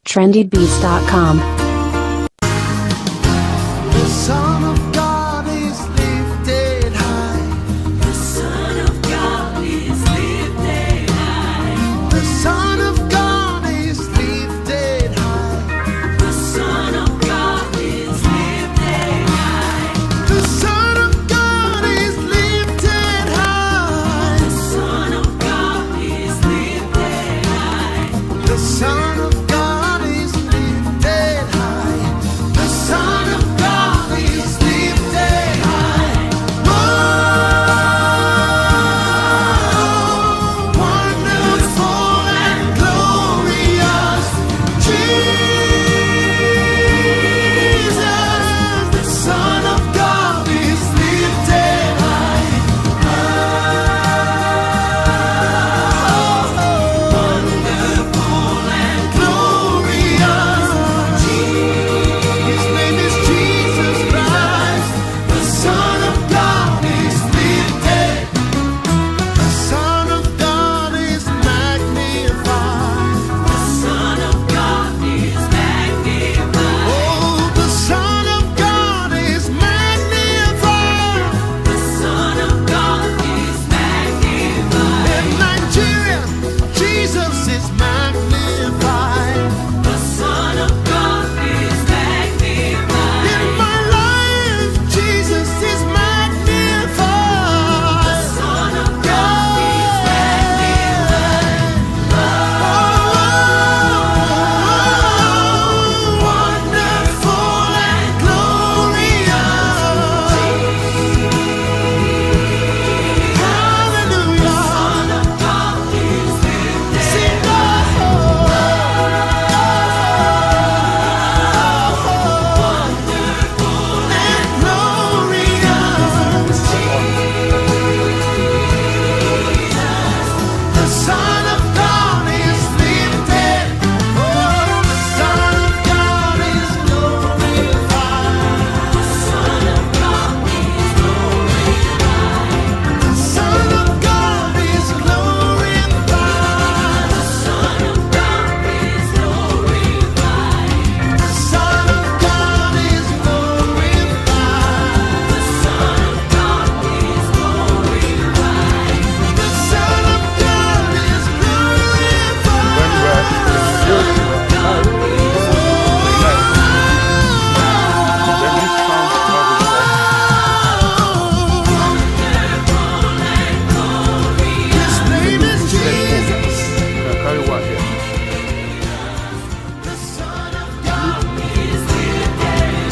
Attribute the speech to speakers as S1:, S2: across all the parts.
S1: trendybeats.com.
S2: The Son of God is lifted high.
S3: The Son of God is lifted high.
S2: The Son of God is lifted high.
S3: The Son of God is lifted high.
S2: The Son of God is lifted high.
S3: The Son of God is lifted high.
S2: The Son of God is lifted high. The Son of God is lifted high. Oh, wonderful and glorious Jesus. The Son of God is lifted high.
S3: Wonderful and
S2: Glorious. His name is Jesus Christ. The Son of God is lifted. The Son of God is magnified.
S3: the Son of God is magnified.
S2: Oh, the Son of God is magnified.
S3: The Son of God is magnified.
S2: In Nigeria, Jesus is magnified.
S3: The Son of God is magnified.
S2: In my life, Jesus is magnified.
S3: The Son of God is magnified.
S2: Wonderful and glorious. Hallelujah.
S3: Son of God is lifted.
S2: Sing wonderful and glorious. The Son of God is lifted. Oh, the Son of God is glorified.
S3: The Son of God is glorified.
S2: The Son of God is glorified.
S3: The Son of God is glorified.
S2: The Son of God is glorified.
S3: The Son of God is glorified.
S2: The Son of God is His name is Jesus. The Son of God
S3: Is lifted.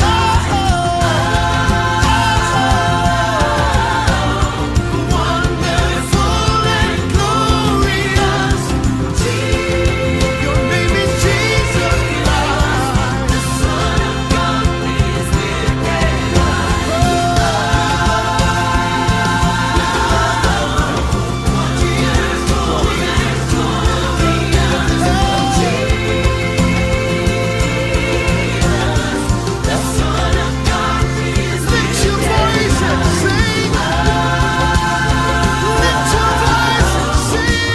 S2: wonderful and glorious. Your name is Jesus Christ.
S3: The Son of God is lifted. The Son of God is
S2: Lift your voice and sing. Lift your voice and sing.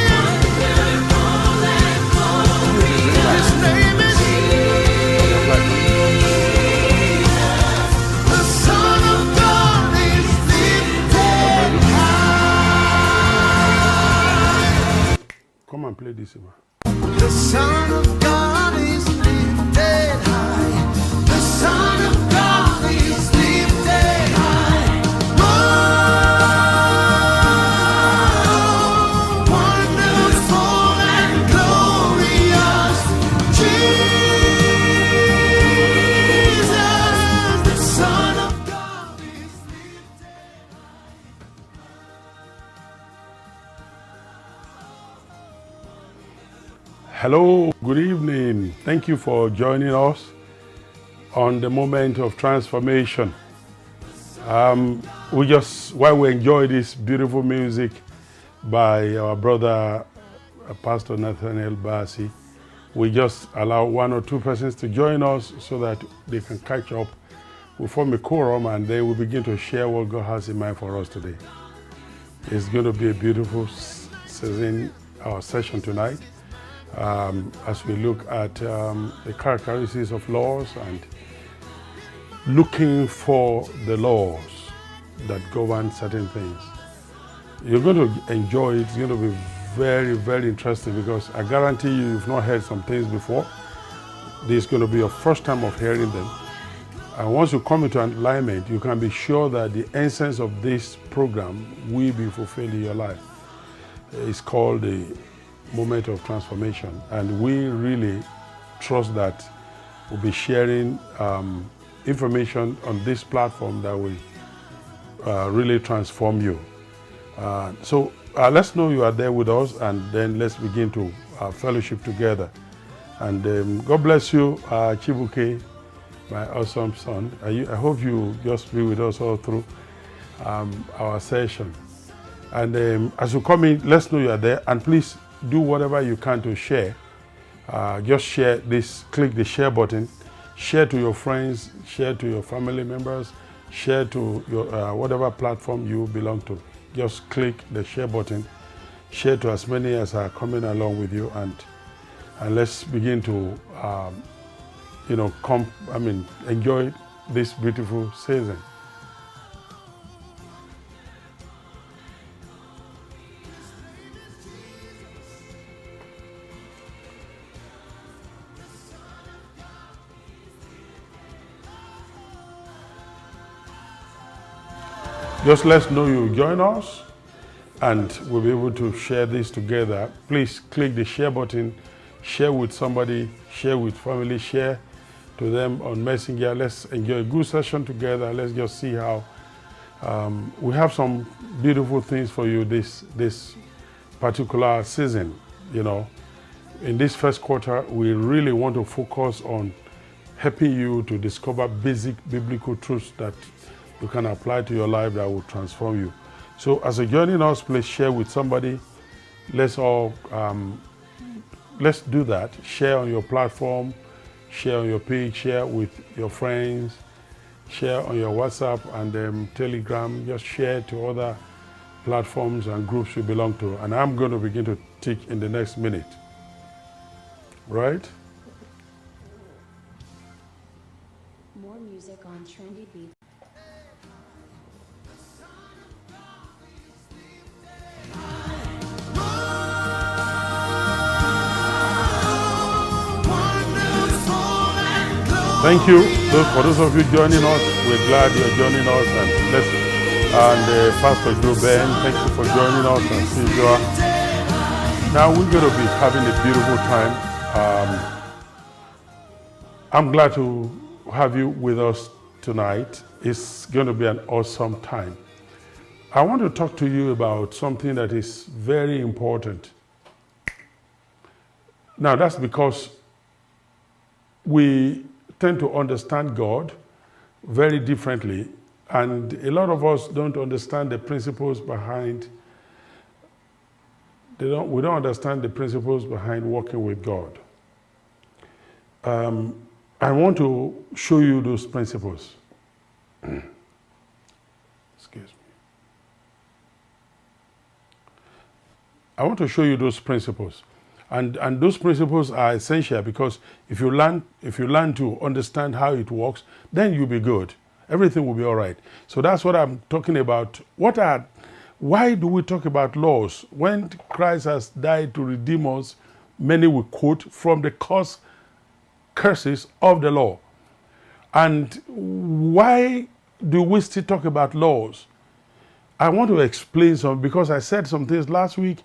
S2: His name is the Son of God is lifted high.
S4: Come and play this one.
S2: The Son of God is lifted high. The Son of God is lifted high. Oh, wonderful and glorious Jesus. The Son of God is lifted.
S4: Hello, good evening. Thank you for joining us on the moment of transformation. While we enjoy this beautiful music by our brother Pastor Nathaniel Bassi, we just allow one or two persons to join us so that they can catch up. We form a quorum and they will begin to share what God has in mind for us today. It's going to be a beautiful session tonight. as we look at the characteristics of laws and looking for the laws that govern certain things. You're going to enjoy it. It's going to be very, very interesting because I guarantee you've not heard some things before. This is going to be your first time of hearing them. And once you come into alignment, you can be sure that the essence of this program will be fulfilled in your life. It's called the moment of transformation. And we really trust that we'll be sharing information on this platform that will really transform you. So let's know you are there with us, and then let's begin to fellowship together. And God bless you, Chibuke, my awesome son. I hope you just be with us all through our session. And as you come in, let's know you are there, and please do whatever you can to share. Just share this, click the share button, share to your friends, share to your family members, share to your whatever platform you belong to. Just click the share button, share to as many as are coming along with you, and let's begin to enjoy this beautiful season. Just let's know you join us, and we'll be able to share this together. Please click the share button, share with somebody, share with family, share to them on Messenger. Let's enjoy a good session together. Let's just see how we have some beautiful things for you this particular season. You know, in this first quarter, we really want to focus on helping you to discover basic biblical truths that you can apply to your life that will transform you. So as you're joining us, please share with somebody. Let's all let's do that. Share on your platform, share on your page, share with your friends, share on your WhatsApp and Telegram. Just share to other platforms and groups you belong to. And I'm going to begin to teach in the next minute. Right?
S1: More music on Trendy Beats.
S4: Thank you. For those of you joining us, we're glad you're joining us. And Pastor Joe Ben, thank you for joining us as usual. Now we're going to be having a beautiful time. I'm glad to have you with us tonight. It's going to be an awesome time. I want to talk to you about something that is very important. Now that's because we tend to understand God very differently, and a lot of us don't understand the principles behind. We don't understand the principles behind working with God. I want to show you those principles. Excuse me. I want to show you those principles. And those principles are essential because if you learn to understand how it works, then you'll be good. Everything will be all right. So that's what I'm talking about. Why do we talk about laws? When Christ has died to redeem us, many will quote from the curses of the law. And why do we still talk about laws? I want to explain some, because I said some things last week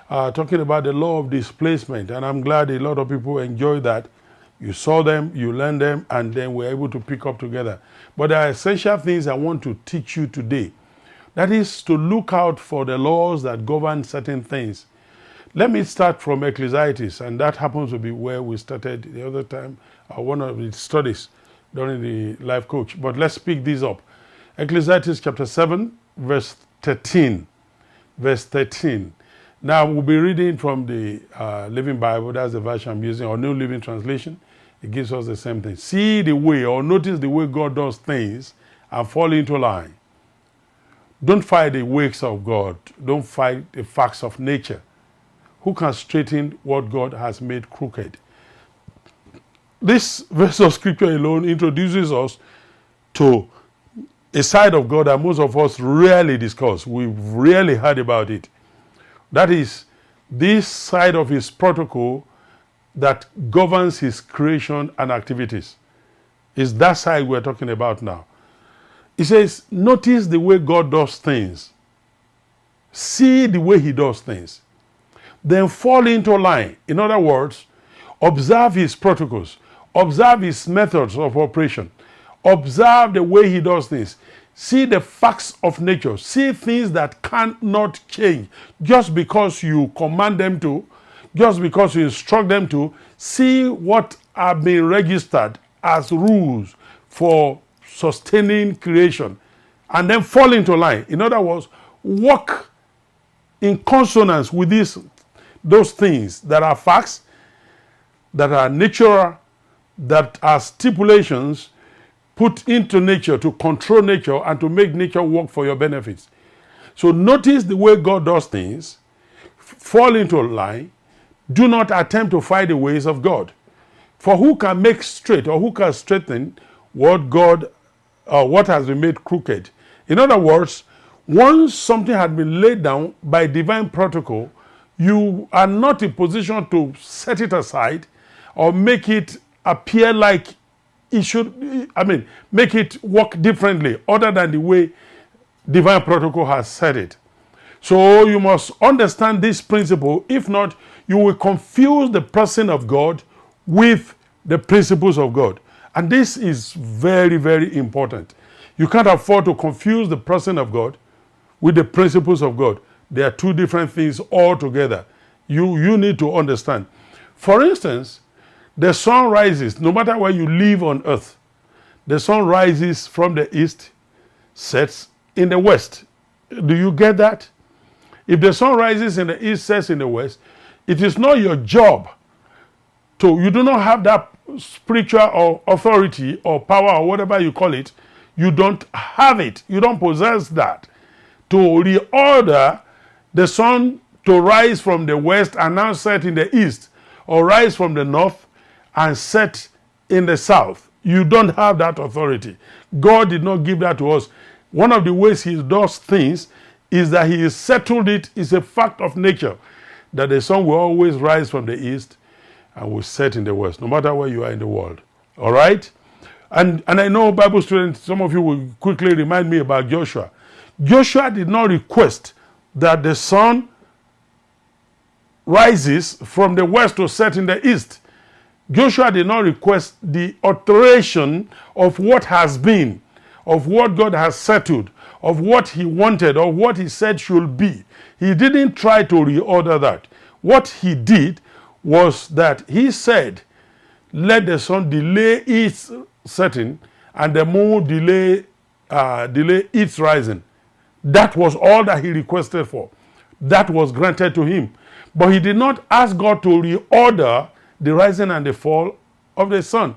S4: talking about the law of displacement, and I'm glad a lot of people enjoyed that. You saw them, you learned them, and then we're able to pick up together. But there are essential things I want to teach you today. That is to look out for the laws that govern certain things. Let me start from Ecclesiastes, and that happens to be where we started the other time, one of the studies during the life coach. But let's pick these up. Ecclesiastes chapter 7, verse 13. Verse 13. Now we'll be reading from the Living Bible. That's the version I'm using, or New Living Translation. It gives us the same thing. See the way, or notice the way God does things and fall into line. Don't fight the works of God. Don't fight the facts of nature. Who can straighten what God has made crooked? This verse of scripture alone introduces us to a side of God that most of us rarely discuss. We've rarely heard about it. That is this side of his protocol that governs his creation and activities. It's that side we're talking about now. He says, notice the way God does things. See the way he does things. Then fall into line. In other words, observe his protocols. Observe his methods of operation. Observe the way he does things. See the facts of nature. See things that cannot change just because you command them to, just because you instruct them to. See what have been registered as rules for sustaining creation, and then fall into line. In other words, walk in consonance with those things that are facts, that are natural, that are stipulations put into nature to control nature and to make nature work for your benefits. So notice the way God does things. Fall into line. Do not attempt to fight the ways of God. For who can make straight or who can straighten what has been made crooked? In other words, once something had been laid down by divine protocol, you are not in position to set it aside or make it appear like it should, make it work differently other than the way divine protocol has set it. So you must understand this principle. If not, you will confuse the person of God with the principles of God. And this is very, very important. You can't afford to confuse the person of God with the principles of God. They are two different things altogether. You need to understand. For instance, the sun rises, no matter where you live on earth, the sun rises from the east, sets in the west. Do you get that? If the sun rises in the east, sets in the west, it is not your job you do not have that spiritual or authority or power or whatever you call it. You don't have it. You don't possess that to reorder the sun to rise from the west and now set in the east, or rise from the north and set in the south. You don't have that authority. God did not give that to us. One of the ways he does things is that he has settled it. It's a fact of nature that the sun will always rise from the east and will set in the west, no matter where you are in the world. All right? And I know Bible students, some of you will quickly remind me about Joshua. Joshua did not request that the sun rises from the west to set in the east. Joshua did not request the alteration of what has been, of what God has settled, of what he wanted, or what he said should be. He didn't try to reorder that. What he did was that he said, let the sun delay its setting and the moon delay its rising. That was all that he requested for. That was granted to him. But he did not ask God to reorder the rising and the fall of the sun,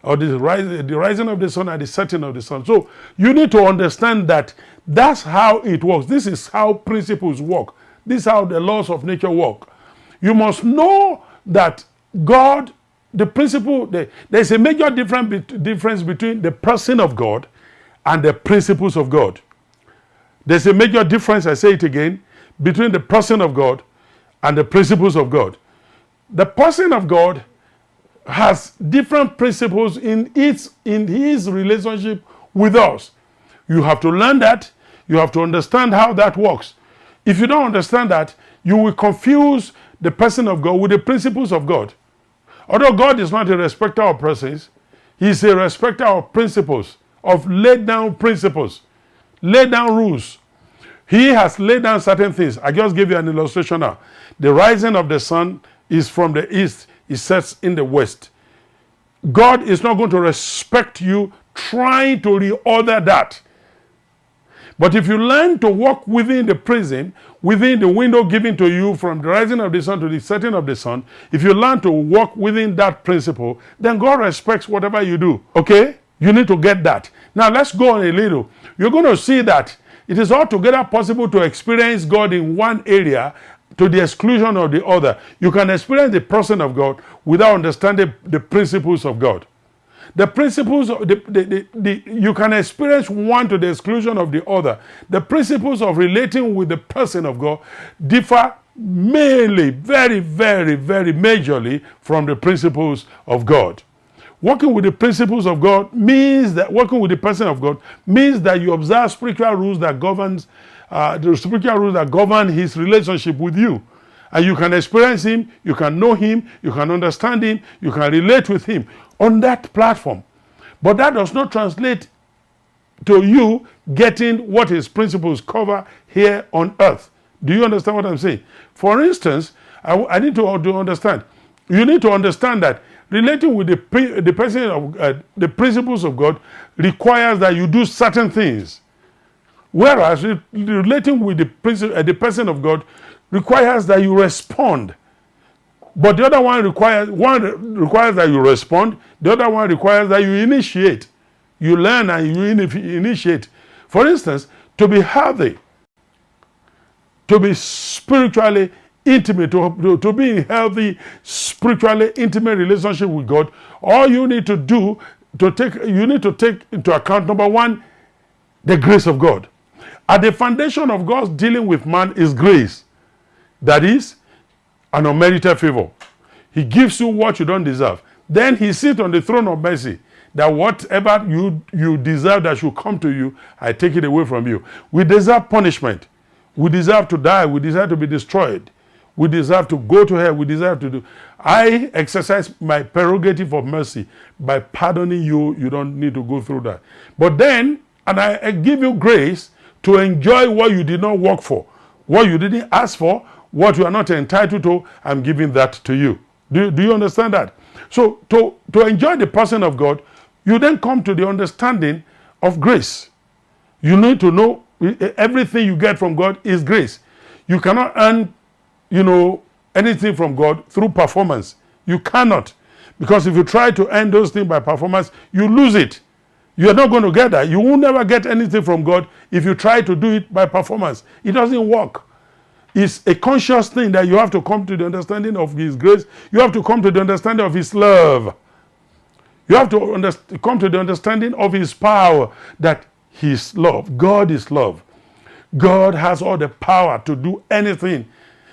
S4: or the rising of the sun and the setting of the sun. So you need to understand that that's how it works. This is how principles work. This is how the laws of nature work. You must know that God, the principle, there's a major difference between the person of God and the principles of God. There's a major difference, I say it again, between the person of God and the principles of God. The person of God has different principles in his relationship with us. You have to learn that. You have to understand how that works. If you don't understand that, you will confuse the person of God with the principles of God. Although God is not a respecter of persons, he is a respecter of principles, of laid down principles, laid down rules. He has laid down certain things. I just gave you an illustration now. The rising of the sun is from the east, it sets in the west. God is not going to respect you trying to reorder that. But if you learn to walk within the prism, within the window given to you from the rising of the sun to the setting of the sun, if you learn to walk within that principle, then God respects whatever you do. Okay? You need to get that. Now let's go on a little. You're going to see that it is altogether possible to experience God in one area to the exclusion of the other. You can experience the person of God without understanding the principles of God. The principles of you can experience one to the exclusion of the other. The principles of relating with the person of God differ mainly, very, very, very majorly from the principles of God. Working with the principles of God means that working with the person of God means that you observe spiritual rules that govern his relationship with you. And you can experience him, you can know him, you can understand him, you can relate with him on that platform. But that does not translate to you getting what his principles cover here on earth. Do you understand what I'm saying? For instance, I need to understand. You need to understand that relating with the person of the principles of God requires that you do certain things, whereas relating with the person of God requires that you respond. But the other one requires that you respond. The other one requires that you initiate. You learn and you initiate. For instance, to be healthy, to be spiritually intimate, to be in healthy, spiritually intimate relationship with God, all you need to do you need to take into account, number one, the grace of God. At the foundation of God's dealing with man is grace. That is an unmerited favor. He gives you what you don't deserve. Then he sits on the throne of mercy, that whatever you deserve that should come to you, I take it away from you. We deserve punishment. We deserve to die. We deserve to be destroyed. We deserve to go to hell. We deserve to do. I exercise my prerogative of mercy by pardoning you. You don't need to go through that. But then, and I give you grace to enjoy what you did not work for, what you didn't ask for, what you are not entitled to. I'm giving that to you. Do you understand that? So to enjoy the person of God, you then come to the understanding of grace. You need to know everything you get from God is grace. You cannot earn, anything from God through performance. You cannot. Because if you try to earn those things by performance, you lose it. You're not going to get that. You will never get anything from God if you try to do it by performance. It doesn't work. It's a conscious thing that you have to come to the understanding of his grace. You have to come to the understanding of his love. You have to come to the understanding of his power, that his love. God is love. God has all the power to do anything.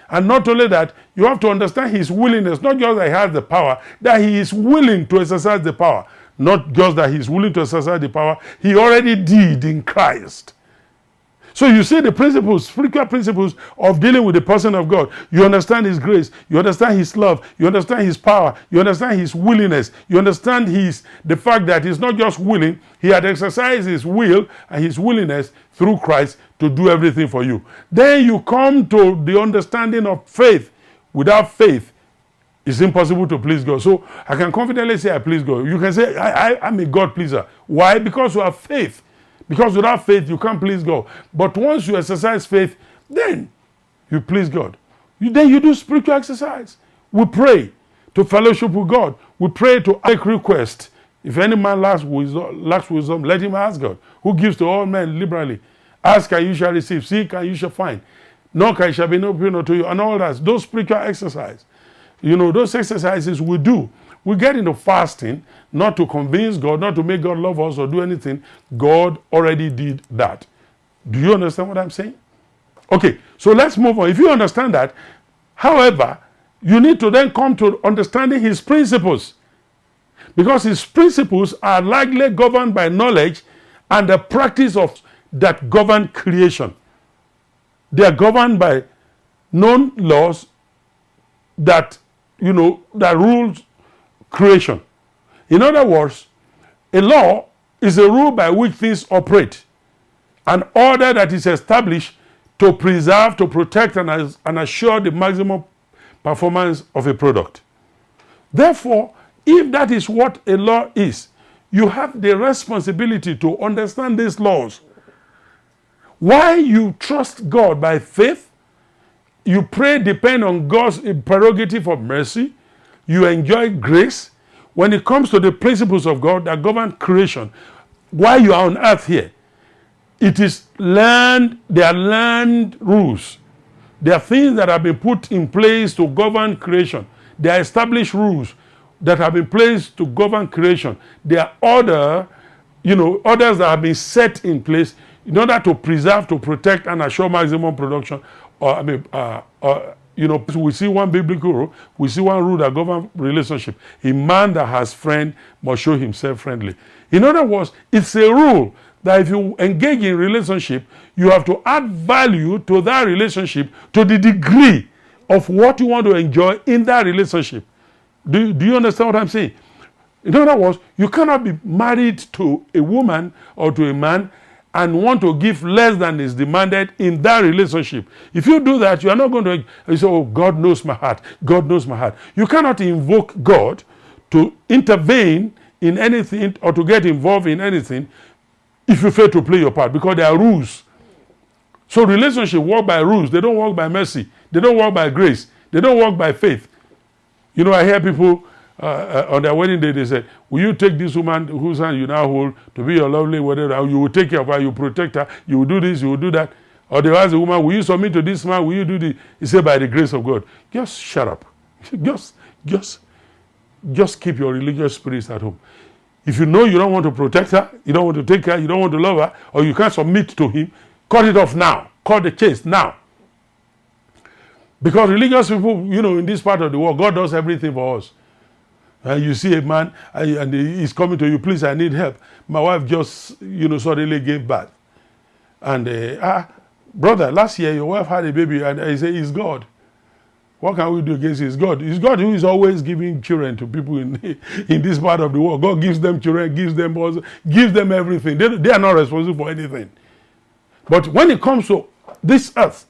S4: And not only that, you have to understand his willingness. Not just that he has the power, that he is willing to exercise the power. Not just that he's willing to exercise the power, he already did in Christ. So you see the principles, spiritual principles of dealing with the person of God. You understand his grace. You understand his love. You understand his power. You understand his willingness. You understand the fact that he's not just willing. He had exercised his will and his willingness through Christ to do everything for you. Then you come to the understanding of faith. Without faith, it's impossible to please God. So I can confidently say I please God. You can say I'm a God pleaser. Why? Because you have faith. Because without faith, you can't please God. But once you exercise faith, then you please God. Then you do spiritual exercise. We pray to fellowship with God. We pray to make requests. If any man lacks wisdom, let him ask God, who gives to all men liberally. Ask and you shall receive. Seek and you shall find. Knock and it shall be opened unto you. And all that. Those spiritual exercises. Those exercises we do. We get into fasting, not to convince God, not to make God love us or do anything. God already did that. Do you understand what I'm saying? Okay, so let's move on. If you understand that, however, you need to then come to understanding his principles. Because his principles are largely governed by knowledge and the practice of that govern creation. They are governed by known laws that rules creation. In other words, a law is a rule by which things operate, an order that is established to preserve, to protect, and assure the maximum performance of a product. Therefore, if that is what a law is, you have the responsibility to understand these laws. Why you trust God by faith, you pray, depend on God's prerogative of mercy, you enjoy grace. When it comes to the principles of God that govern creation, while you are on earth here, it is they are learned rules. There are things that have been put in place to govern creation. There are established rules that have been placed to govern creation. There are orders that have been set in place in order to preserve, to protect, and assure maximum production. We see one biblical rule. We see one rule that governs relationship. A man that has friend must show himself friendly. In other words, it's a rule that if you engage in relationship, you have to add value to that relationship to the degree of what you want to enjoy in that relationship. Do you understand what I'm saying? In other words, you cannot be married to a woman or to a man and want to give less than is demanded in that relationship. If you do that, you are not going to say, oh, God knows my heart. God knows my heart. You cannot invoke God to intervene in anything or to get involved in anything if you fail to play your part, because there are rules. So relationships work by rules. They don't work by mercy. They don't work by grace. They don't work by faith. I hear people on their wedding day, they say, will you take this woman whose hand you now hold to be your lovely whatever? You will take care of her, you will protect her, you will do this, you will do that. Or they ask the woman, will you submit to this man? Will you do this? He said, by the grace of God. Just shut up. Just keep your religious spirits at home. If you know you don't want to protect her, you don't want to take her, you don't want to love her, or you can't submit to him, cut it off now. Cut the chase now. Because religious people, in this part of the world, God does everything for us. And you see a man, and he's coming to you, please, I need help. My wife just, suddenly gave birth. And, brother, last year your wife had a baby, and I say, it's God. What can we do against it? It's God. It's God who is always giving children to people in this part of the world. God gives them children, gives them everything. They are not responsible for anything. But when it comes to this earth,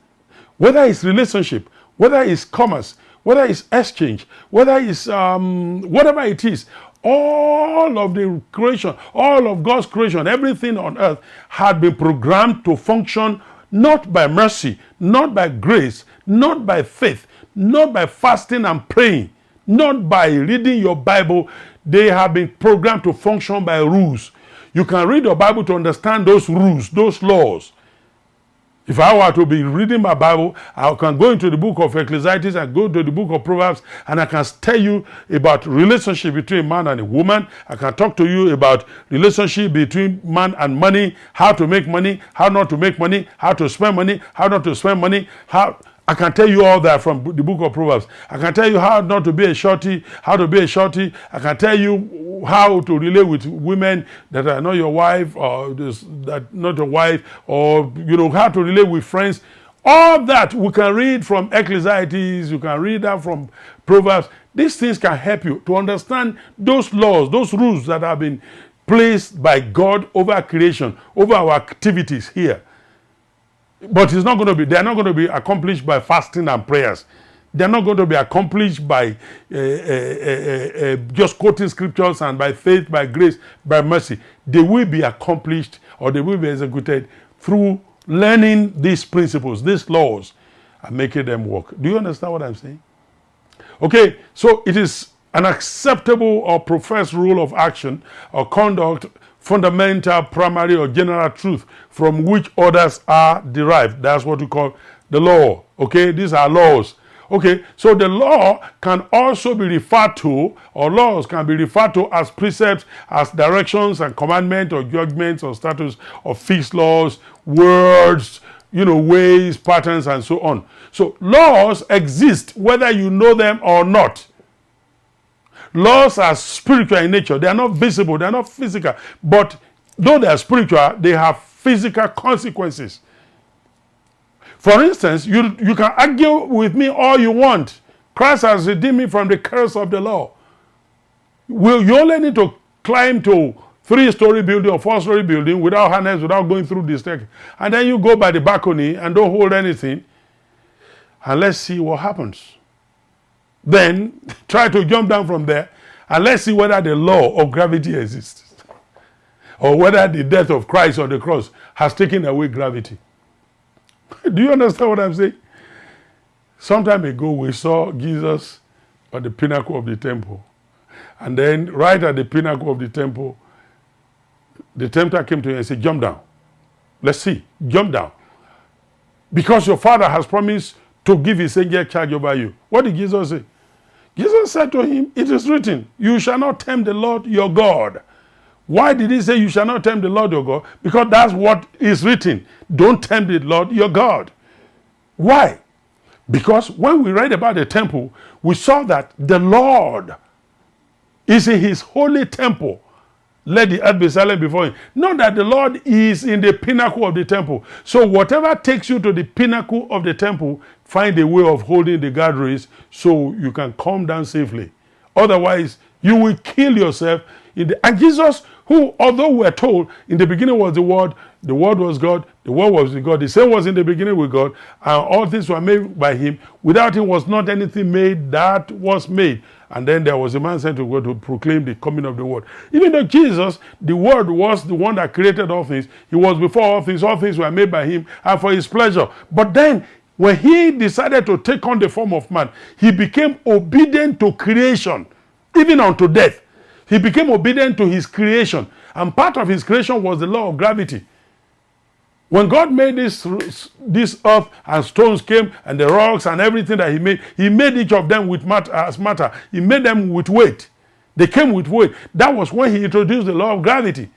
S4: whether it's relationship, whether it's commerce, whether it's exchange, whether it's whatever it is, all of the creation, all of God's creation, everything on earth had been programmed to function not by mercy, not by grace, not by faith, not by fasting and praying, not by reading your Bible. They have been programmed to function by rules. You can read your Bible to understand those rules, those laws. If I were to be reading my Bible, I can go into the book of Ecclesiastes and go to the book of Proverbs, and I can tell you about relationship between a man and a woman. I can talk to you about relationship between man and money, how to make money, how not to make money, how to spend money, how not to spend money, I can tell you all that from the book of Proverbs. I can tell you how not to be a shorty, how to be a shorty. I can tell you how to relate with women that are not your wife, or that not your wife, or how to relate with friends. All that we can read from Ecclesiastes. You can read that from Proverbs. These things can help you to understand those laws, those rules that have been placed by God over creation, over our activities here. But they're not going to be accomplished by fasting and prayers. They're not going to be accomplished by just quoting scriptures and by faith, by grace, by mercy. They will be accomplished, or they will be executed through learning these principles, these laws, and making them work. Do you understand what I'm saying? Okay, so it is an acceptable or professed rule of action or conduct, fundamental, primary, or general truth from which orders are derived. That's what we call the law. Okay, these are laws. Okay, so the law can also be referred to, or laws can be referred to as precepts, as directions and commandments or judgments or statutes or fixed laws, words, ways, patterns, and so on. So laws exist whether you know them or not. Laws are spiritual in nature. They are not visible. They are not physical. But though they are spiritual, they have physical consequences. For instance, you can argue with me all you want. Christ has redeemed me from the curse of the law. You only need to climb to 3-story building or 4-story building without harness, without going through the staircase. And then you go by the balcony and don't hold anything. And let's see what happens. Then try to jump down from there and let's see whether the law of gravity exists, or whether the death of Christ on the cross has taken away gravity. Do you understand what I'm saying? Some time ago, we saw Jesus on the pinnacle of the temple. And then right at the pinnacle of the temple, the tempter came to him and said, jump down. Let's see. Jump down. Because your father has promised to give his angel charge over you. What did Jesus say? Jesus said to him, it is written, you shall not tempt the Lord your God. Why did he say you shall not tempt the Lord your God? Because that's what is written. Don't tempt the Lord your God. Why? Because when we read about the temple, we saw that the Lord is in his holy temple. Let the earth be silent before him. Not that the Lord is in the pinnacle of the temple. So whatever takes you to the pinnacle of the temple, find a way of holding the guardrails so you can come down safely. Otherwise, you will kill yourself. And Jesus, who, although we're told in the beginning was the Word was God, the Word was with God, the same was in the beginning with God, and all things were made by him. Without him was not anything made that was made. And then there was a man sent to God to proclaim the coming of the Word. Even though Jesus, the Word, was the one that created all things, he was before all things were made by him and for his pleasure. But then, when he decided to take on the form of man, he became obedient to creation, even unto death. He became obedient to his creation. And part of his creation was the law of gravity. When God made this earth and stones came and the rocks and everything that he made each of them with matter. He made them with weight. They came with weight. That was when he introduced the law of gravity.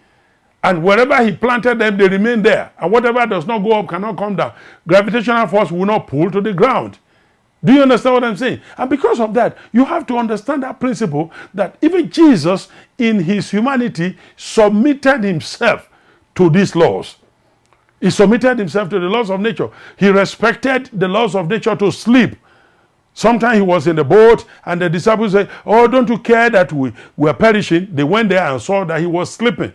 S4: And wherever he planted them, they remain there. And whatever does not go up cannot come down. Gravitational force will not pull to the ground. Do you understand what I'm saying? And because of that, you have to understand that principle that even Jesus, in his humanity, submitted himself to these laws. He submitted himself to the laws of nature. He respected the laws of nature to sleep. Sometimes he was in the boat and the disciples said, oh, don't you care that we are perishing? They went there and saw that he was sleeping.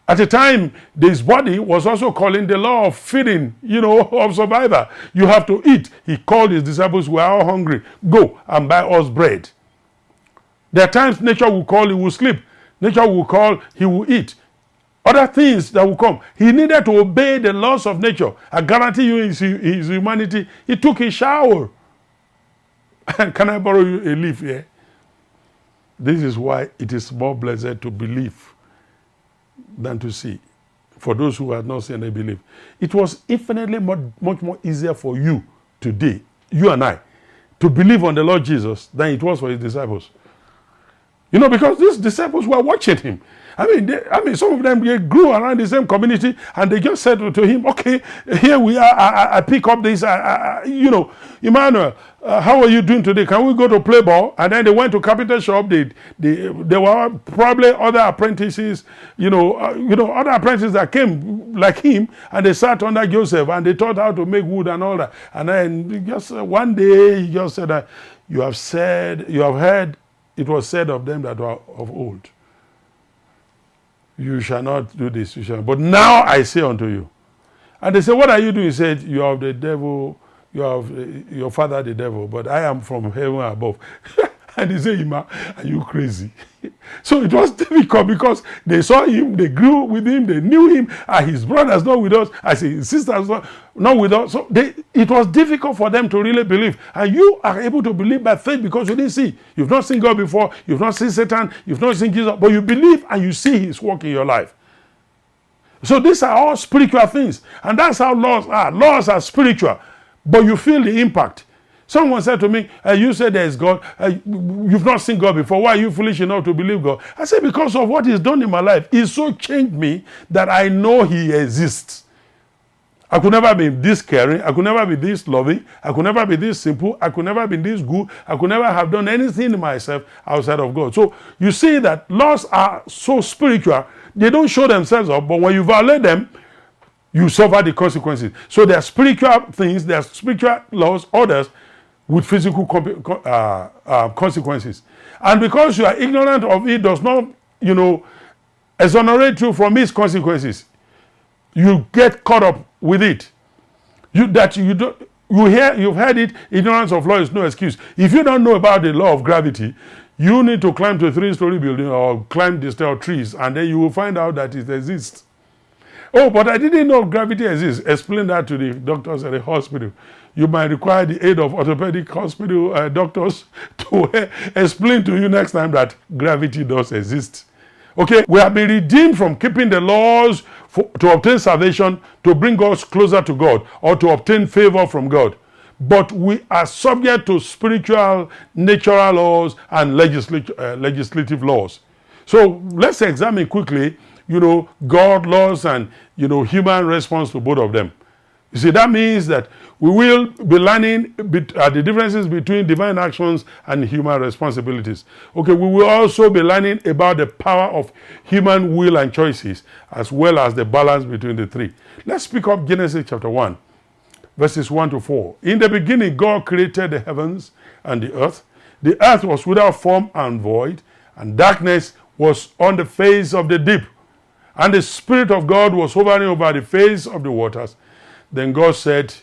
S4: At the time, his body was also calling the law of feeding, of survival. You have to eat. He called his disciples, we are all hungry. Go and buy us bread. There are times nature will call, he will sleep. Nature will call, he will eat. Other things that will come. He needed to obey the laws of nature. I guarantee you in his humanity, he took a shower. Can I borrow you a leaf here? This is why it is more blessed to believe than to see. For those who have not seen, they believe. It was infinitely much more easier for you today, you and I, to believe on the Lord Jesus than it was for his disciples. Because these disciples were watching him. Some of them, they grew around the same community and they just said to him, okay, here we are, I pick up this, Emmanuel, how are you doing today? Can we go to play ball? And then they went to carpenter shop. They were probably other apprentices, other apprentices that came like him, and they sat under Joseph and they taught how to make wood and all that. And then just one day he just said that you have heard, it was said of them that were of old, you shall not do this, but now I say unto you. And they said, what are you doing? He said, you are of the devil, you have your father the devil, but I am from heaven above. And they said, Ima, are you crazy? So it was difficult because they saw him, they grew with him, they knew him, and his brothers not with us, I say his sisters not with us. So it was difficult for them to really believe. And you are able to believe by faith because you didn't see. You've not seen God before, you've not seen Satan, you've not seen Jesus, but you believe and you see his work in your life. So these are all spiritual things. And that's how laws are. Laws are spiritual, but you feel the impact. Someone said to me, you said there is God. You've not seen God before. Why are you foolish enough to believe God? I said, because of what he's done in my life. He's so changed me that I know he exists. I could never be this caring. I could never be this loving. I could never be this simple. I could never be this good. I could never have done anything in myself outside of God. So you see that laws are so spiritual. They don't show themselves up, but when you violate them, you suffer the consequences. So there are spiritual things, there are spiritual laws, others with physical consequences. And because you are ignorant of it does not, exonerate you from its consequences. You get caught up with it. You've heard it, ignorance of law is no excuse. If you don't know about the law of gravity, you need to climb to a 3-story building or climb the stair of trees, and then you will find out that it exists. Oh, but I didn't know gravity exists. Explain that to the doctors at the hospital. You might require the aid of orthopedic hospital doctors to explain to you next time that gravity does exist. Okay, we have been redeemed from keeping the laws to obtain salvation, to bring us closer to God, or to obtain favor from God. but we are subject to spiritual, natural laws and legislative laws. So let's examine quickly, God laws and, human response to both of them. You see, that means that we will be learning the differences between divine actions and human responsibilities. Okay, we will also be learning about the power of human will and choices, as well as the balance between the three. Let's pick up Genesis chapter 1, verses 1 to 4. In the beginning, God created the heavens and the earth. The earth was without form and void, and darkness was on the face of the deep. And the Spirit of God was hovering over the face of the waters. Then God said,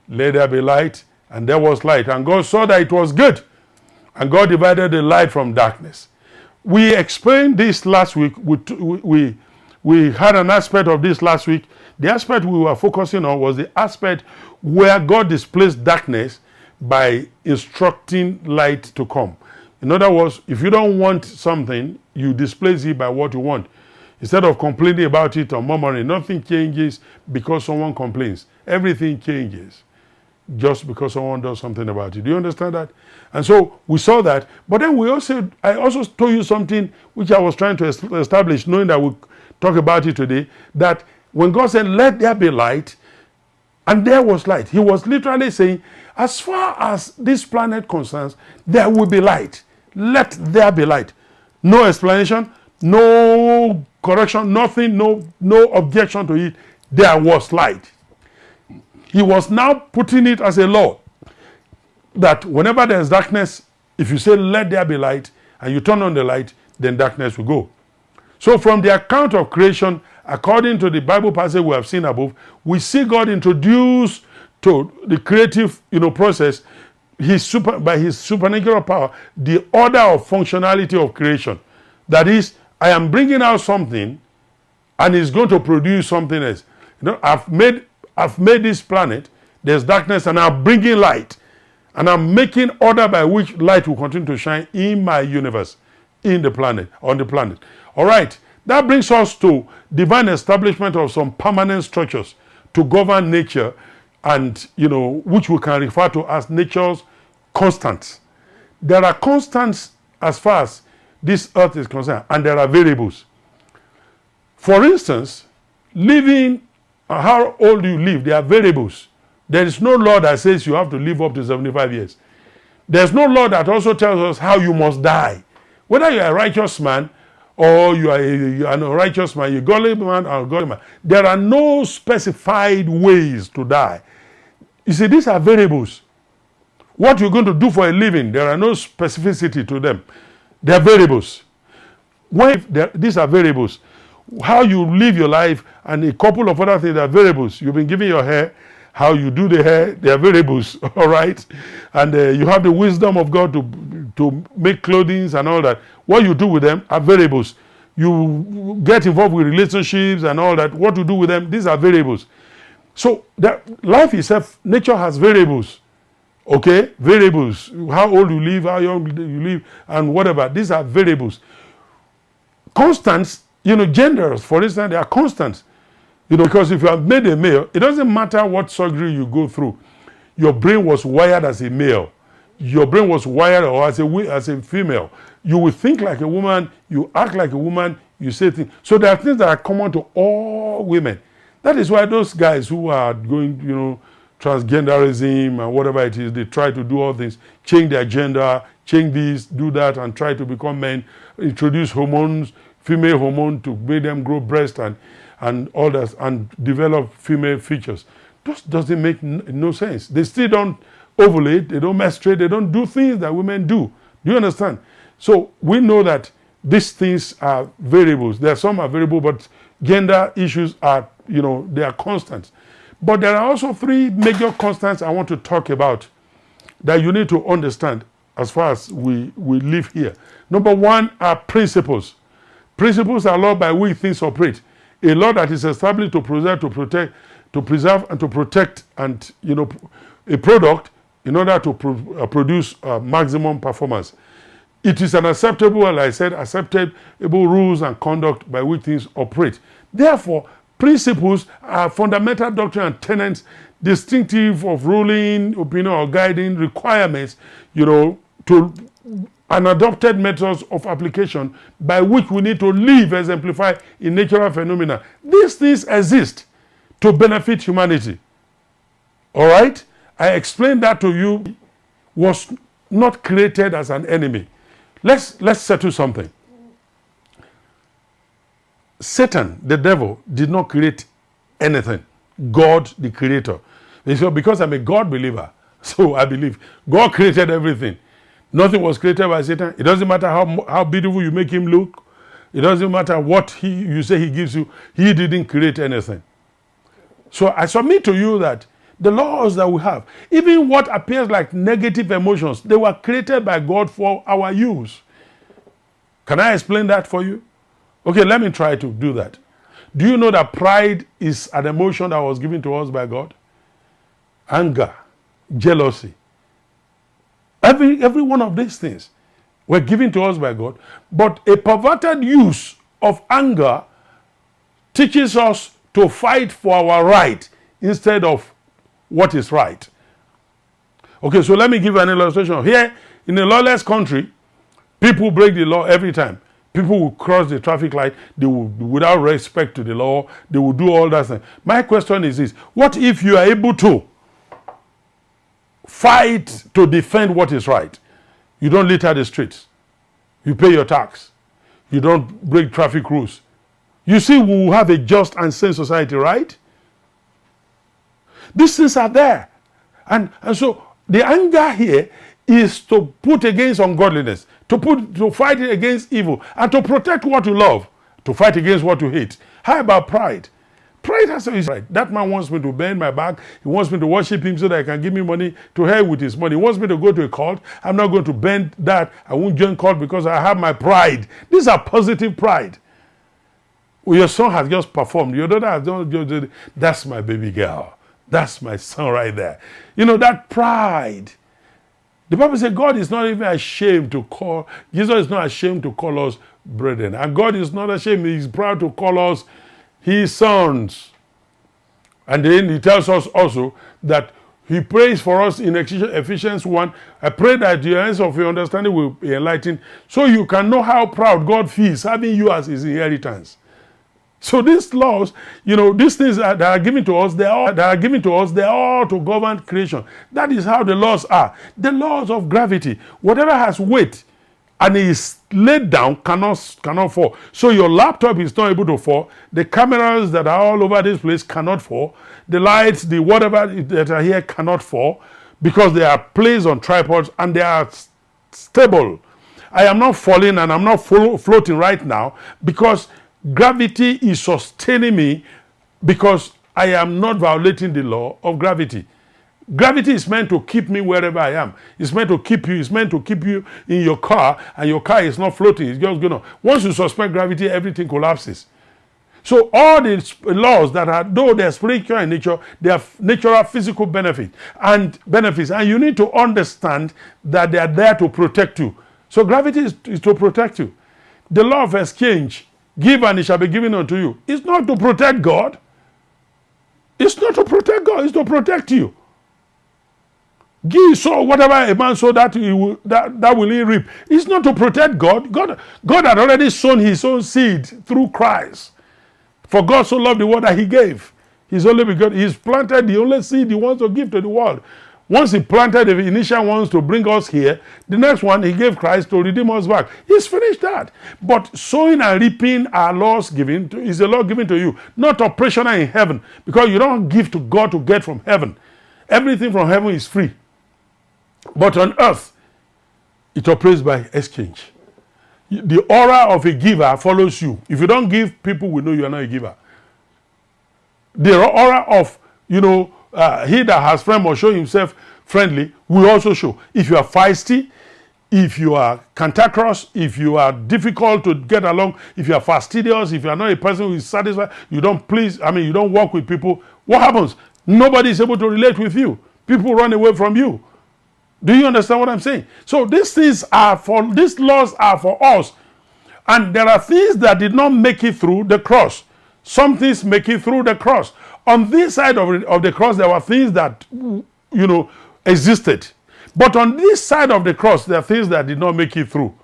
S4: "Let there be light," and there was light. And God saw that it was good. And God divided the light from darkness. We explained this last week. We had an aspect of this last week. The aspect we were focusing on was the aspect where God displaced darkness by instructing light to come. In other words, if you don't want something, you displace it by what you want. Instead of complaining about it or murmuring, nothing changes because someone complains. Everything changes just because someone does something about it. Do you understand that? And so we saw that. But then I also told you something which I was trying to establish, knowing that we'll talk about it today, that when God said, "Let there be light," and there was light, he was literally saying, as far as this planet concerns, there will be light. Let there be light. No explanation, no correction, nothing, no objection to it. There was light. He was now putting it as a law that whenever there's darkness, if you say, "Let there be light," and you turn on the light, then darkness will go. So from the account of creation, according to the Bible passage we have seen above, we see God introduce to the creative process by his supernatural power, the order of functionality of creation. That is, I am bringing out something and it's going to produce something else. I've made this planet, there's darkness, and I'm bringing light. And I'm making order by which light will continue to shine in my universe, on the planet. All right, that brings us to divine establishment of some permanent structures to govern nature, and which we can refer to as nature's constants. There are constants as far as this earth is concerned, and there are variables. For instance, living, how old you live, there are variables. There is no law that says you have to live up to 75 years. There's no law that also tells us how you must die. Whether you're a righteous man or you are an unrighteous man, you're a godly man or a godly man, there are no specified ways to die. You see, these are variables. What you're going to do for a living, there are no specificity to them. They are variables. These are variables. How you live your life and a couple of other things are variables. You've been given your hair, how you do the hair, they are variables, all right? And you have the wisdom of God to make clothing and all that. What you do with them are variables. You get involved with relationships and all that. What you do with them, these are variables. So life itself, nature has variables. Okay? Variables. How old you live, how young you live, and whatever. These are variables. Constants, genders, for instance, they are constants. Because if you have made a male, it doesn't matter what surgery you go through. Your brain was wired as a male. Your brain was wired or as a female. You will think like a woman, you act like a woman, you say things. So there are things that are common to all women. That is why those guys who are going, transgenderism and whatever it is, they try to do all things, change their gender, change this, do that, and try to become men, introduce hormones, female hormone to make them grow breast and all that, and develop female features. This doesn't make no sense. They still don't ovulate, they don't menstruate, they don't do things that women do. Do you understand? So we know that these things are variables. There are some are variable, but gender issues are, they are constants. But there are also three major constants I want to talk about that you need to understand as far as we live here. Number one are principles. Principles are laws by which things operate. A law that is established to preserve, and to protect, and a product in order to produce maximum performance. It is an acceptable rules and conduct by which things operate. Therefore, principles are fundamental doctrine and tenets distinctive of ruling, opinion, or guiding requirements, to an adopted methods of application by which we need to live, exemplify in natural phenomena. These things exist to benefit humanity. All right? I explained that to you, was not created as an enemy. Let's settle something. Satan, the devil, did not create anything. God, the creator. So because I'm a God believer, so I believe God created everything. Nothing was created by Satan. It doesn't matter how beautiful you make him look. It doesn't matter what you say he gives you. He didn't create anything. So I submit to you that the laws that we have, even what appears like negative emotions, they were created by God for our use. Can I explain that for you? Okay, let me try to do that. Do you know that pride is an emotion that was given to us by God? Anger, jealousy. Every one of these things were given to us by God. But a perverted use of anger teaches us to fight for our right instead of what is right. Okay, so let me give an illustration. Here, in a lawless country, people break the law every time. People will cross the traffic light, they will, without respect to the law, they will do all that thing. My question is this: what if you are able to fight to defend what is right? You don't litter the streets. You pay your tax. You don't break traffic rules. You see, we will have a just and sane society, right? These things are there. And so the anger here is to put against ungodliness, to fight against evil, and to protect what you love, to fight against what you hate. How about pride? Pride has to be right. That man wants me to bend my back. He wants me to worship him so that he can give me money. To hell with his money. He wants me to go to a cult. I'm not going to bend that. I won't join cult because I have my pride. These are positive pride. Well, your son has just performed. Your daughter has done. That's my baby girl. That's my son right there. That pride. The Bible says God is not even ashamed to call, Jesus is not ashamed to call us brethren. And God is not ashamed, He's proud to call us His sons. And then He tells us also that He prays for us in Ephesians 1. I pray that your eyes of your understanding will be enlightened so you can know how proud God feels having you as His inheritance. So these laws, these things that are given to us, they are all to govern creation. That is how the laws are. The laws of gravity, whatever has weight and is laid down cannot fall. So your laptop is not able to fall. The cameras that are all over this place cannot fall. The lights, the whatever that are here cannot fall because they are placed on tripods and they are stable. I am not falling and I'm not floating right now because gravity is sustaining me because I am not violating the law of gravity. Gravity is meant to keep me wherever I am. It's meant to keep you. It's meant to keep you in your car, and your car is not floating. It's just going on. Once you suspend gravity, everything collapses. So all the laws that are, though they're spiritual in nature, they have natural physical benefits, and you need to understand that they are there to protect you. So gravity is to protect you. The law of exchange, give and it shall be given unto you. It's not to protect God. It's not to protect God. It's to protect you. Give so whatever a man sow that will he reap. It's not to protect God. God had already sown His own seed through Christ. For God so loved the world that He gave His only begotten. He's planted the only seed He wants to give to the world. Once He planted the initial ones to bring us here, the next one He gave Christ to redeem us back. He's finished that. But sowing and reaping are laws given is a law given to you, not operational in heaven, because you don't give to God to get from heaven. Everything from heaven is free. But on earth, it operates by exchange. The aura of a giver follows you. If you don't give, people will know you are not a giver. The aura of, he that has friend must show himself friendly will also show. If you are feisty, if you are cantankerous, if you are difficult to get along, if you are fastidious, if you are not a person who is satisfied, you don't work with people, what happens? Nobody is able to relate with you. People run away from you. Do you understand what I'm saying? So these laws are for us. And there are things that did not make it through the cross. Some things make it through the cross. On this side of the cross, there were things that, existed. But on this side of the cross, there are things that did not make it through.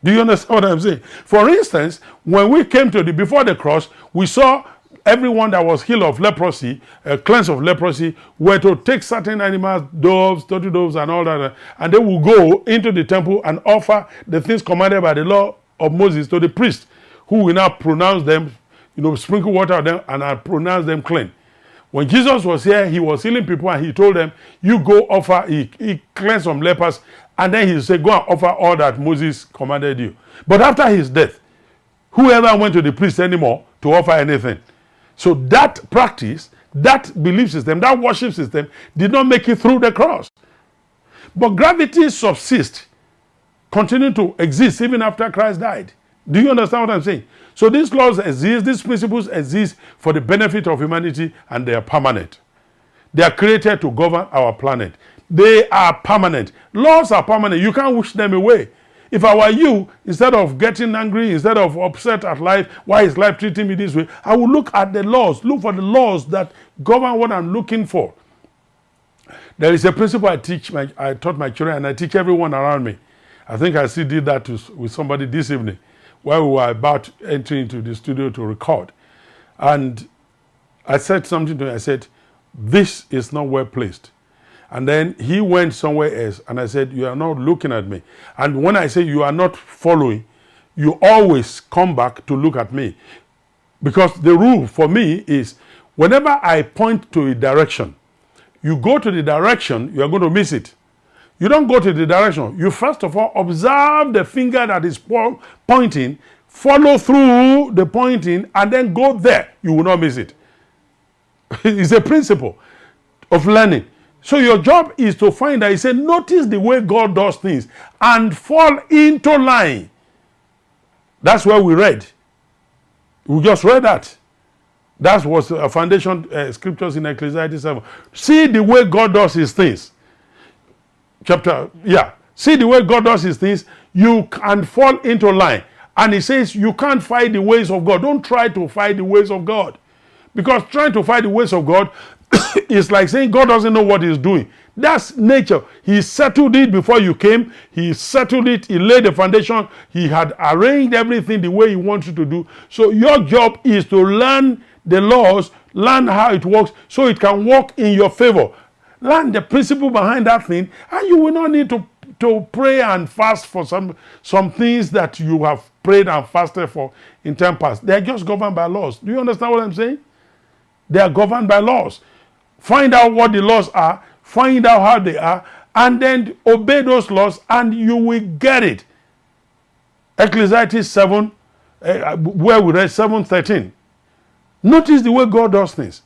S4: Do you understand what I'm saying? For instance, when we came to before the cross, we saw everyone that was healed of leprosy, cleansed of leprosy, were to take certain animals, doves, turtle doves, and all that, and they will go into the temple and offer the things commanded by the law of Moses to the priest, who will now pronounce them, sprinkle water on them, and pronounce them clean. When Jesus was here, he was healing people, and he told them, you go offer, he cleansed some lepers, and then he said, go and offer all that Moses commanded you. But after his death, whoever went to the priest anymore to offer anything. So that practice, that belief system, that worship system did not make it through the cross. But gravity subsists, continue to exist even after Christ died. Do you understand what I'm saying? So these laws exist, these principles exist for the benefit of humanity, and they are permanent. They are created to govern our planet. They are permanent. Laws are permanent. You can't wish them away. If I were you, instead of getting angry, instead of upset at life, why is life treating me this way? I will look at the laws, look for the laws that govern what I'm looking for. There is a principle I taught my children, and I teach everyone around me. I think I still did that with somebody this evening, while we were about entering into the studio to record. And I said something to him. I said, this is not well placed. And then he went somewhere else, and I said, you are not looking at me. And when I say you are not following, you always come back to look at me. Because the rule for me is, whenever I point to a direction, you go to the direction, you are going to miss it. You don't go to the direction. You first of all observe the finger that is pointing, follow through the pointing, and then go there. You will not miss it. It's a principle of learning. So your job is to find that. He said, notice the way God does things and fall into line. That's where we read. We just read that. That was a foundation scriptures in Ecclesiastes 7. See the way God does his things. See the way God does his things, you can fall into line. And he says you can't fight the ways of God. Don't try to fight the ways of God. Because trying to fight the ways of God is like saying God doesn't know what he's doing. That's nature. He settled it before you came. He settled it. He laid the foundation. He had arranged everything the way he wants you to do. So your job is to learn the laws, learn how it works, so it can work in your favor. Learn the principle behind that thing, and you will not need to pray and fast for some things that you have prayed and fasted for in time past. They are just governed by laws. Do you understand what I'm saying? They are governed by laws. Find out what the laws are, find out how they are, and then obey those laws, and you will get it. Ecclesiastes 7, where we read 7:13. Notice the way God does things.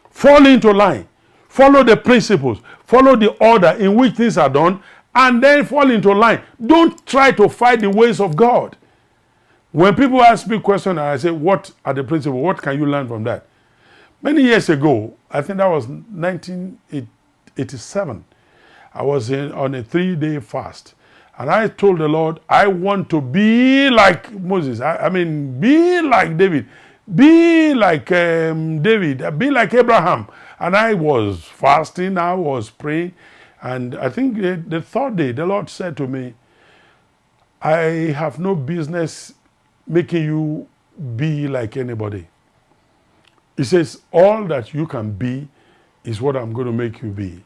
S4: Fall into line. Follow the principles. Follow the order in which things are done, and then fall into line. Don't try to fight the ways of God. When people ask me questions, and I say, what are the principles? What can you learn from that? Many years ago, I think that was 1987, I was on a 3-day fast. And I told the Lord, I want to be like Moses. I mean, be like David. Be like David. Be like Abraham. And I was fasting. I was praying. And I think the third day, the Lord said to me, I have no business making you be like anybody. He says, all that you can be is what I'm going to make you be.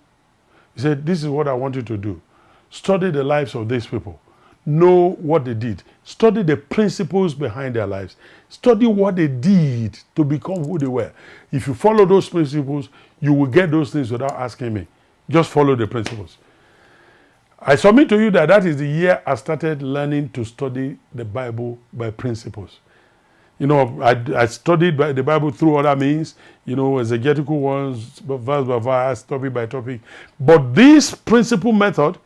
S4: He said, this is what I want you to do. Study the lives of these people. Know what they did. Study the principles behind their lives. Study what they did to become who they were. If you follow those principles, you will get those things without asking me. Just follow the principles. I submit to you that is the year I started learning to study the Bible by principles. I studied the Bible through other means, exegetical ones, verse by verse, topic by topic. But this principle method,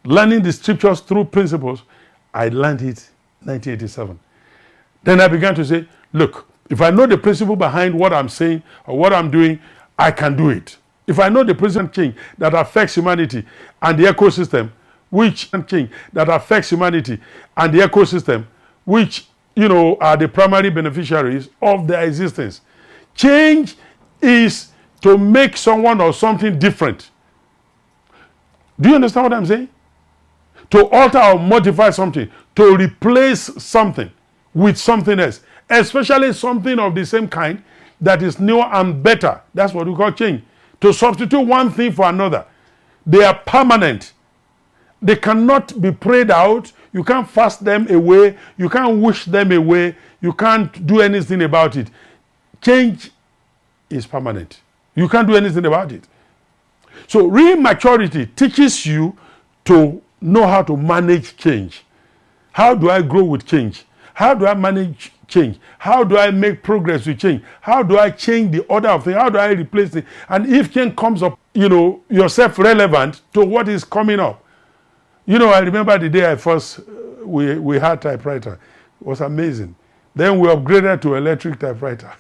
S4: learning the scriptures through principles, I learned it in 1987. Then I began to say, look, if I know the principle behind what I'm saying or what I'm doing, I can do it. If I know the present change that affects humanity and the ecosystem, which are the primary beneficiaries of their existence. Change is to make someone or something different. Do you understand what I'm saying? To alter or modify something, to replace something with something else, especially something of the same kind that is newer and better. That's what we call change. To substitute one thing for another. They are permanent. They cannot be prayed out. You can't fast them away. You can't wish them away. You can't do anything about it. Change is permanent. You can't do anything about it. So real maturity teaches you to know how to manage change. How do I grow with change? How do I manage change? How do I make progress with change? How do I change the order of things? How do I replace it? And if change comes up, you're self-relevant to what is coming up. I remember the day I first, we had typewriter. It was amazing. Then we upgraded to electric typewriter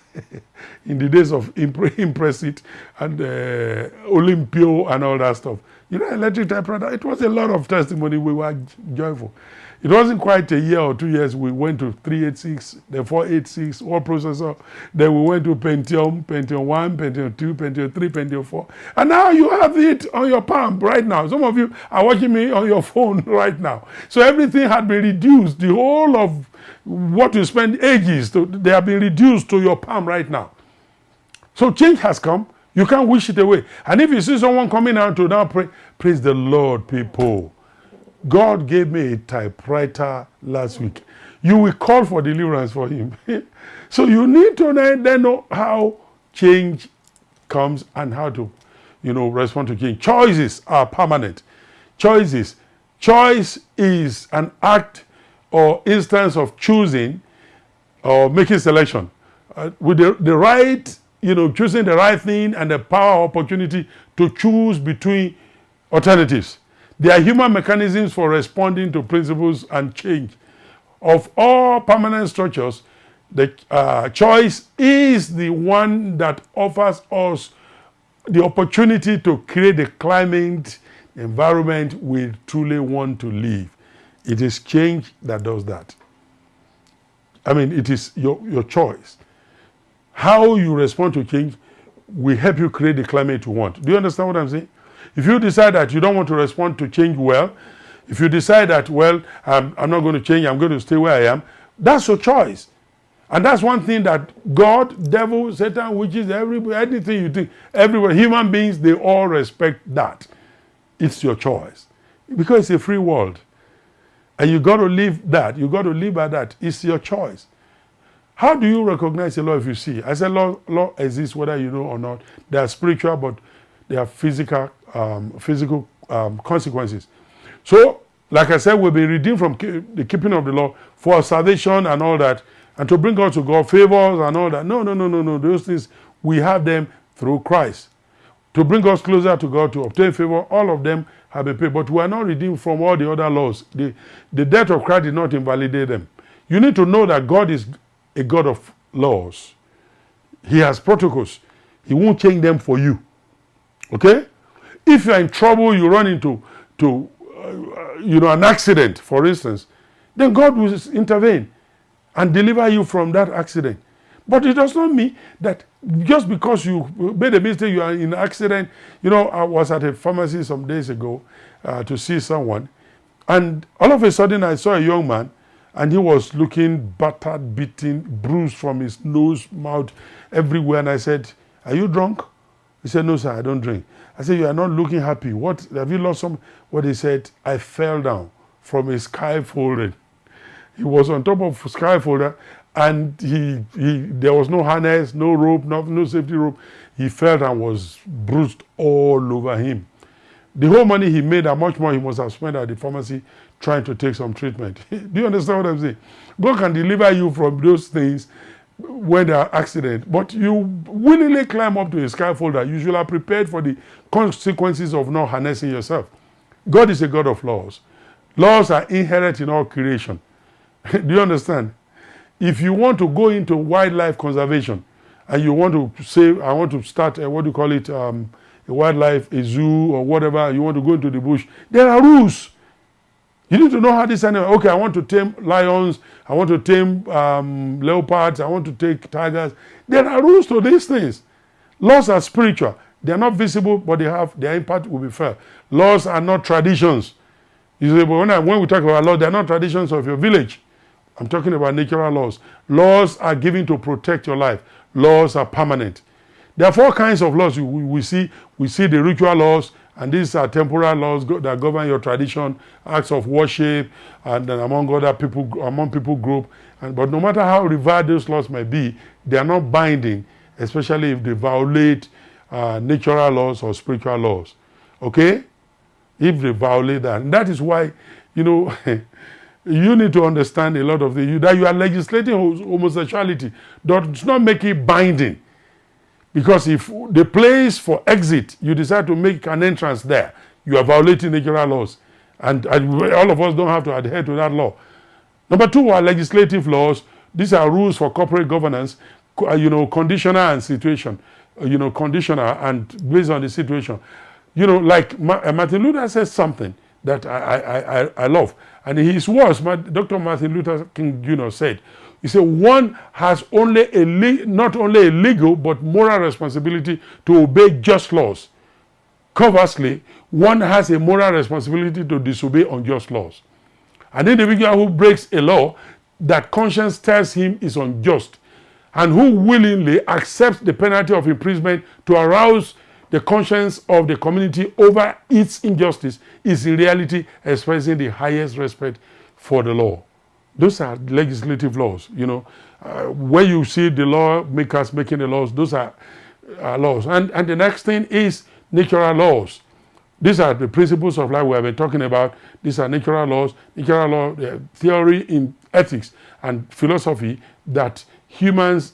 S4: in the days of Impressit and Olympio and all that stuff. Electric typewriter, it was a lot of testimony. We were joyful. It wasn't quite a year or 2 years. We went to 386, then 486, all processor. Then we went to Pentium 1, Pentium 2, Pentium 3, Pentium 4. And now you have it on your palm right now. Some of you are watching me on your phone right now. So everything had been reduced. The whole of what you spend ages, they have been reduced to your palm right now. So change has come. You can't wish it away. And if you see someone coming out to now pray, praise the Lord, people. God gave me a typewriter last week. You will call for deliverance for him. So you need to then know how change comes and how to, respond to change. Choices are permanent. Choice is an act or instance of choosing or making selection. With the right, choosing the right thing and the power or opportunity to choose between alternatives. They are human mechanisms for responding to principles and change. Of all permanent structures, the choice is the one that offers us the opportunity to create the climate, environment we truly want to live. It is change that does that. It is your choice. How you respond to change will help you create the climate you want. Do you understand what I'm saying? If you decide that you don't want to respond to change well, if you decide that, I'm not going to change, I'm going to stay where I am, that's your choice. And that's one thing that God, devil, Satan, witches, anything you think, everyone, human beings, they all respect that. It's your choice. Because it's a free world. And you got to live that. You got to live by that. It's your choice. How do you recognize a law if you see? I said law exists whether you know or not. They are spiritual, but they are physical consequences. So, like I said, we've been redeemed from the keeping of the law for salvation and all that, and to bring us to God, favors and all that. No. Those things, we have them through Christ. To bring us closer to God, to obtain favor, all of them have been paid. But we are not redeemed from all the other laws. The death of Christ did not invalidate them. You need to know that God is a God of laws. He has protocols. He won't change them for you. Okay? If you are in trouble, you run into an accident, for instance, then God will intervene and deliver you from that accident. But it does not mean that just because you made a mistake, you are in an accident. I was at a pharmacy some days ago to see someone, and all of a sudden I saw a young man, and he was looking battered, beaten, bruised from his nose, mouth, everywhere. And I said, "Are you drunk?" He said, "No, sir, I don't drink." I said, "You are not looking happy. What, have you lost some?" What he said, "I fell down from a scaffolding." He was on top of a scaffolder, and there was no harness, no rope, no safety rope. He fell and was bruised all over him. The whole money he made and much more he must have spent at the pharmacy trying to take some treatment. Do you understand what I'm saying? God can deliver you from those things when there are accidents, but you willingly climb up to a scaffolder. You should have prepared for the consequences of not harnessing yourself. God is a God of laws. Laws are inherent in all creation. Do you understand? If you want to go into wildlife conservation and you want to say, I want to start a wildlife, a zoo or whatever, you want to go into the bush, there are rules. You need to know how this animal, okay, I want to tame lions, I want to tame leopards, I want to take tigers. There are rules to these things. Laws are spiritual. They are not visible, but they have their impact will be felt. Laws are not traditions. You say, but when we talk about laws, they are not traditions of your village. I'm talking about natural laws. Laws are given to protect your life. Laws are permanent. There are four kinds of laws we see. We see the ritual laws, and these are temporal laws that govern your tradition, acts of worship, and then among other people, among people group. But no matter how revered those laws may be, they are not binding, especially if they violate natural laws or spiritual laws. Okay? If they violate that. And that is why, you need to understand a lot of that you are legislating homosexuality does not make it binding. Because if the place for exit, you decide to make an entrance there, you are violating natural laws. And all of us don't have to adhere to that law. Number two are legislative laws. These are rules for corporate governance, conditional and situation. Conditional and based on the situation. Like Martin Luther says something that I love. And his words, Dr. Martin Luther King Jr. said, he said, one has not only a legal but moral responsibility to obey just laws. Conversely, one has a moral responsibility to disobey unjust laws. An individual who breaks a law that conscience tells him is unjust and who willingly accepts the penalty of imprisonment to arouse the conscience of the community over its injustice is in reality expressing the highest respect for the law. Those are legislative laws, when you see the lawmakers making the laws, those are laws. And the next thing is natural laws. These are the principles of life we have been talking about. These are natural laws, theory in ethics and philosophy that humans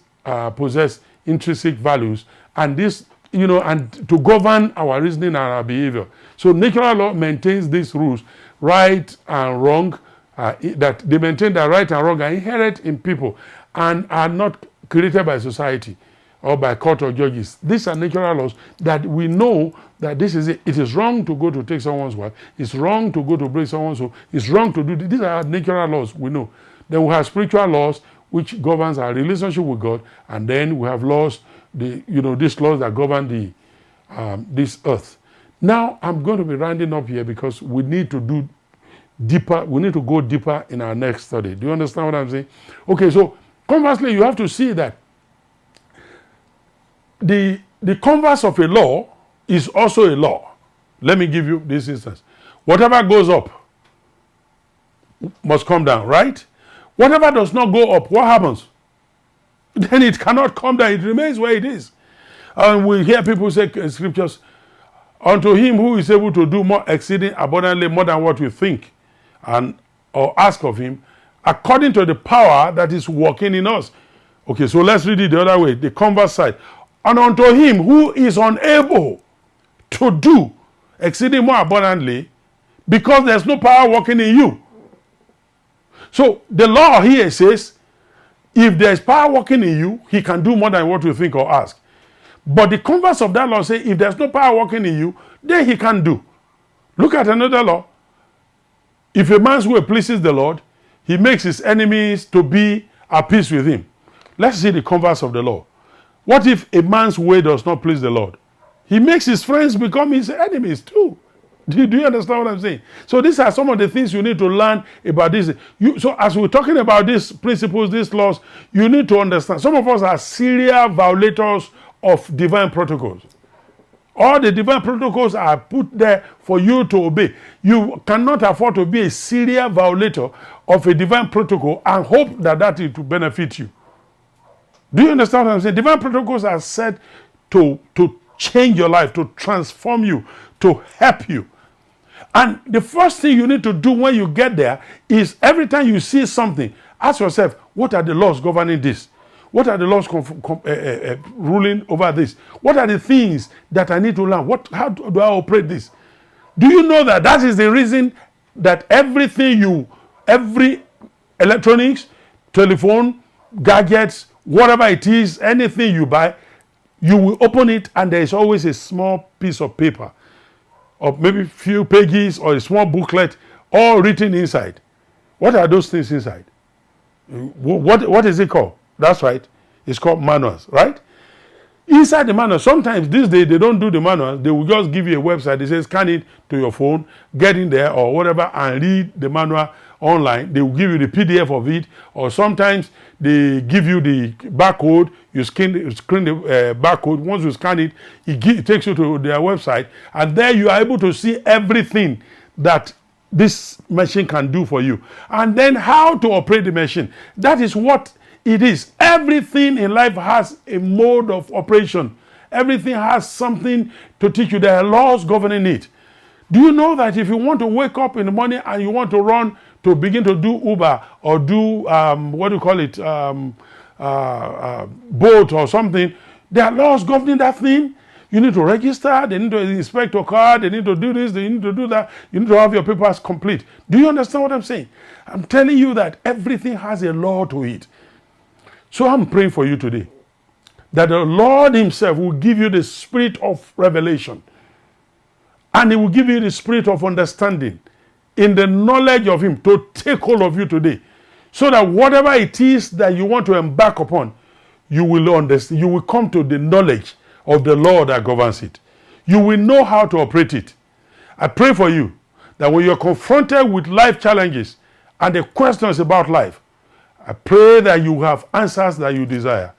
S4: possess intrinsic values, and this, and to govern our reasoning and our behavior. So natural law maintains these rules, right and wrong, that they maintain that right and wrong are inherent in people and are not created by society or by court or judges. These are natural laws that we know that this is it. It is wrong to go to take someone's wife. It's wrong to go to break someone's home. It's wrong to do this. These are natural laws we know. Then we have spiritual laws which governs our relationship with God, and then we have laws, these laws that govern this earth. Now I'm going to be rounding up here because we need to do deeper. We need to go deeper in our next study. Do you understand what I'm saying? Okay, so conversely, you have to see that the converse of a law is also a law. Let me give you this instance. Whatever goes up must come down, right? Whatever does not go up, what happens? Then it cannot come down. It remains where it is. And we hear people say in scriptures, unto him who is able to do more exceeding abundantly more than what we think or ask of him, according to the power that is working in us. Okay, so let's read it the other way, the converse side. And unto him who is unable to do exceeding more abundantly, because there's no power working in you. So the law here says, if there's power working in you, he can do more than what you think or ask. But the converse of that law says, if there's no power working in you, then he can do. Look at another law. If a man's way pleases the Lord, he makes his enemies to be at peace with him. Let's see the converse of the law. What if a man's way does not please the Lord? He makes his friends become his enemies too. Do you understand what I'm saying? So these are some of the things you need to learn about this. So as we're talking about these principles, these laws, you need to understand. Some of us are serial violators of divine protocols. All the divine protocols are put there for you to obey. You cannot afford to be a serial violator of a divine protocol and hope that it will benefit you. Do you understand what I'm saying? Divine protocols are set to change your life, to transform you, to help you. And the first thing you need to do when you get there is every time you see something, ask yourself, what are the laws governing this? What are the laws ruling over this? What are the things that I need to learn? How do I operate this? Do you know that is the reason that every electronics, telephone, gadgets, whatever it is, anything you buy, you will open it and there is always a small piece of paper, or maybe few pages, or a small booklet all written inside. What are those things inside? What is it called? That's right. It's called manuals, right? Inside the manual, sometimes these days they don't do the manual. They will just give you a website. They say scan it to your phone, get in there or whatever and read the manual online. They will give you the PDF of it, or sometimes they give you the barcode. You screen the barcode. Once you scan it, it takes you to their website, and there you are able to see everything that this machine can do for you, and then how to operate the machine. That is what it is. Everything in life has a mode of operation. Everything has something to teach you. There are laws governing it. Do you know that if you want to wake up in the morning and you want to run to begin to do Uber or do what do you call it, boat or something, there are laws governing that thing. You need to register. They need to inspect your car. They need to do this. They need to do that. You need to have your papers complete. Do you understand what I'm saying? I'm telling you that everything has a law to it. So I'm praying for you today that the Lord himself will give you the spirit of revelation, and he will give you the spirit of understanding in the knowledge of him to take hold of you today, so that whatever it is that you want to embark upon, you will understand. You will come to the knowledge of the Lord that governs it. You will know how to operate it. I pray for you that when you're confronted with life challenges and the questions about life, I pray that you have answers that you desire.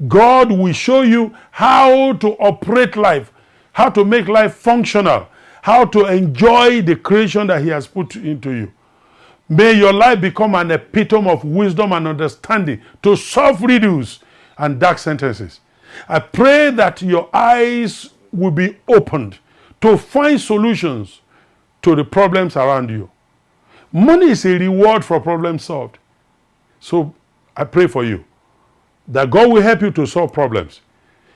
S4: God will show you how to operate life, how to make life functional, how to enjoy the creation that he has put into you. May your life become an epitome of wisdom and understanding to solve riddles and dark sentences. I pray that your eyes will be opened to find solutions to the problems around you. Money is a reward for problems solved. So I pray for you that God will help you to solve problems.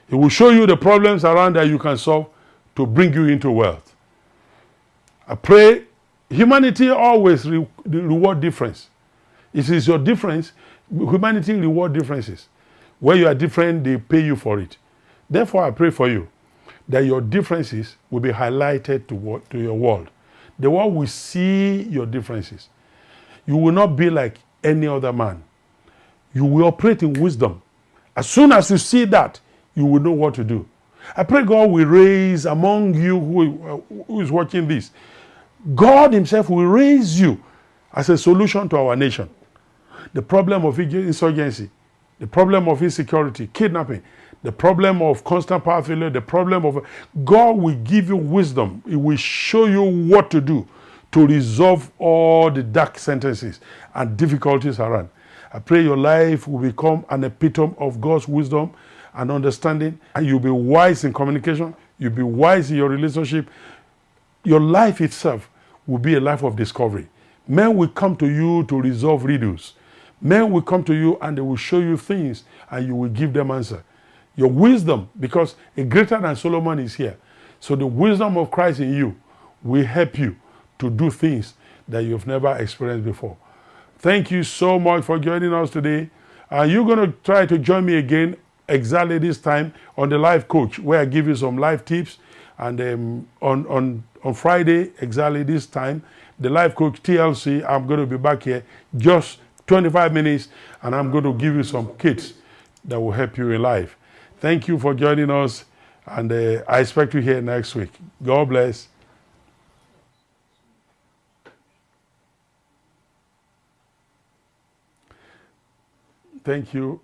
S4: He will show you the problems around that you can solve to bring you into wealth. I pray humanity always reward difference. It is your difference. Humanity reward differences. Where you are different, they pay you for it. Therefore, I pray for you that your differences will be highlighted to your world. The world will see your differences. You will not be like any other man. You will operate in wisdom. As soon as you see that, you will know what to do. I pray God will raise among you who is watching this. God himself will raise you as a solution to our nation. The problem of insurgency, the problem of insecurity, kidnapping, the problem of constant power failure, the problem of... God will give you wisdom. He will show you what to do to resolve all the dark sentences and difficulties around. I pray your life will become an epitome of God's wisdom and understanding, and you'll be wise in communication, you'll be wise in your relationship. Your life itself will be a life of discovery. Men will come to you to resolve riddles. Men will come to you and they will show you things and you will give them answer. Your wisdom, because a greater than Solomon is here. So the wisdom of Christ in you will help you to do things that you've never experienced before. Thank you so much for joining us today. You're going to try to join me again exactly this time on the Life Coach, where I give you some life tips. And on Friday, exactly this time, the Life Coach TLC, I'm going to be back here just 25 minutes, and I'm going to give you some kits that will help you in life. Thank you for joining us, and I expect you here next week. God bless. Thank you.